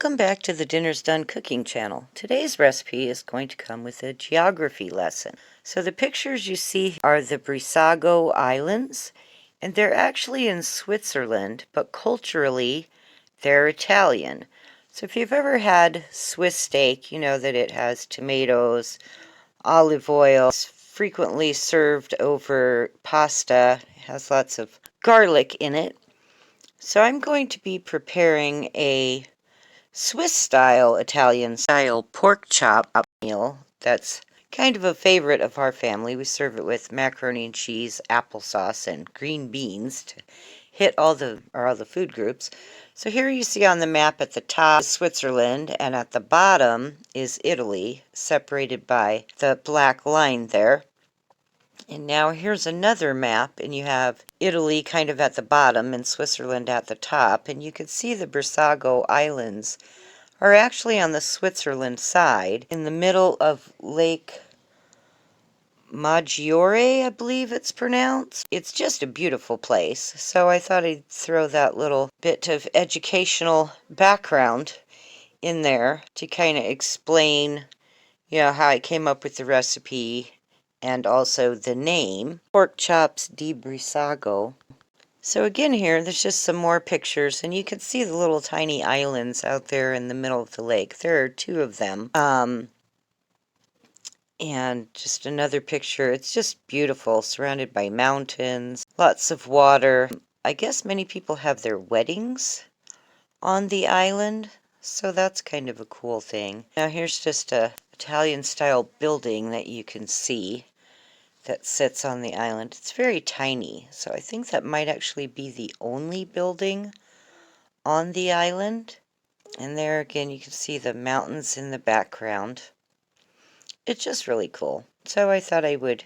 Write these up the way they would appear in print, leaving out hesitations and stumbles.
Welcome back to the Dinner's Done Cooking channel. Today's recipe is going to come with a geography lesson. So the pictures you see are the Brissago Islands, and they're actually in Switzerland, but culturally they're Italian. So if you've ever had Swiss steak, you know that it has tomatoes, olive oil, it's frequently served over pasta, it has lots of garlic in it. So I'm going to be preparing a Swiss-style, Italian-style pork chop meal that's kind of a favorite of our family. We serve it with macaroni and cheese, applesauce, and green beans to hit all the food groups. So here you see on the map at the top is Switzerland, and at the bottom is Italy, separated by the black line there. And now here's another map, and you have Italy kind of at the bottom and Switzerland at the top, and you can see the Brissago Islands are actually on the Switzerland side, in the middle of Lake Maggiore, I believe it's pronounced. It's just a beautiful place, so I thought I'd throw that little bit of educational background in there to kind of explain, how I came up with the recipe and also the name, Pork Chops di Brissago. So again here, there's just some more pictures, and you can see the little tiny islands out there in the middle of the lake. There are two of them. And just another picture. It's just beautiful, surrounded by mountains, lots of water. I guess many people have their weddings on the island, so that's kind of a cool thing. Now here's just a Italian-style building that you can see that sits on the island. It's very tiny, so I think that might actually be the only building on the island. And there again you can see the mountains in the background. It's just really cool. So I thought I would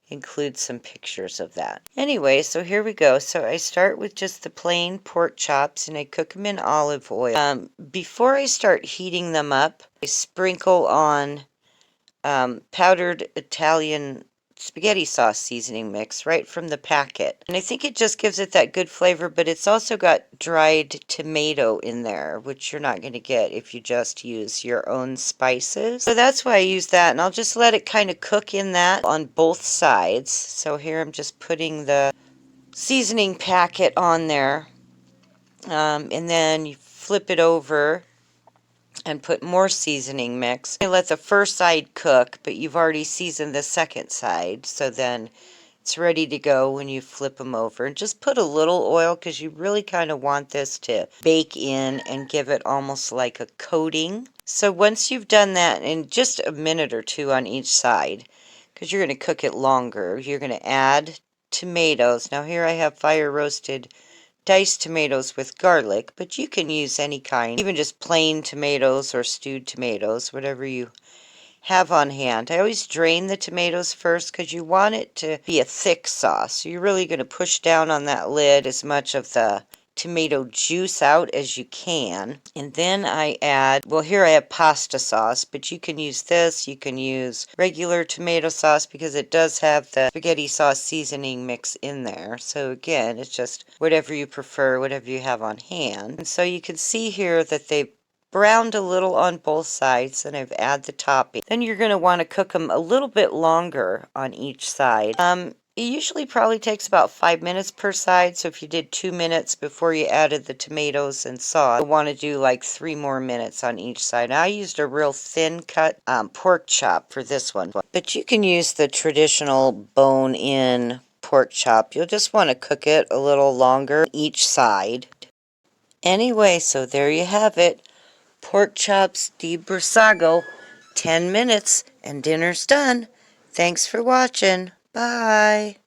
include some pictures of that. Anyway, so here we go. So I start with just the plain pork chops and I cook them in olive oil. Before I start heating them up, I sprinkle on powdered Italian spaghetti sauce seasoning mix right from the packet. And I think it just gives it that good flavor, but it's also got dried tomato in there, which you're not going to get if you just use your own spices. So that's why I use that, and I'll just let it kind of cook in that on both sides. So here I'm just putting the seasoning packet on there, and then you flip it over and put more seasoning mix. You let the first side cook, but you've already seasoned the second side, so then it's ready to go when you flip them over. And just put a little oil because you really kind of want this to bake in and give it almost like a coating. So once you've done that, in just a minute or two on each side, because you're going to cook it longer, you're going to add tomatoes. Now here I have fire roasted diced tomatoes with garlic, but you can use any kind, even just plain tomatoes or stewed tomatoes, whatever you have on hand. I always drain the tomatoes first because you want it to be a thick sauce. So you're really going to push down on that lid as much of the tomato juice out as you can. And then I add, well, here I have pasta sauce, but you can use this. You can use regular tomato sauce because it does have the spaghetti sauce seasoning mix in there. So again, it's just whatever you prefer, whatever you have on hand. And so you can see here that they've browned a little on both sides, and I've added the topping. Then you're going to want to cook them a little bit longer on each side. It usually probably takes about 5 minutes per side, so if you did 2 minutes before you added the tomatoes and sauce, you'll want to do like 3 more minutes on each side. Now, I used a real thin cut pork chop for this one, but you can use the traditional bone-in pork chop. You'll just want to cook it a little longer each side. Anyway, so there you have it. Pork chops di Brissago. 10 minutes and dinner's done. Thanks for watching. Bye.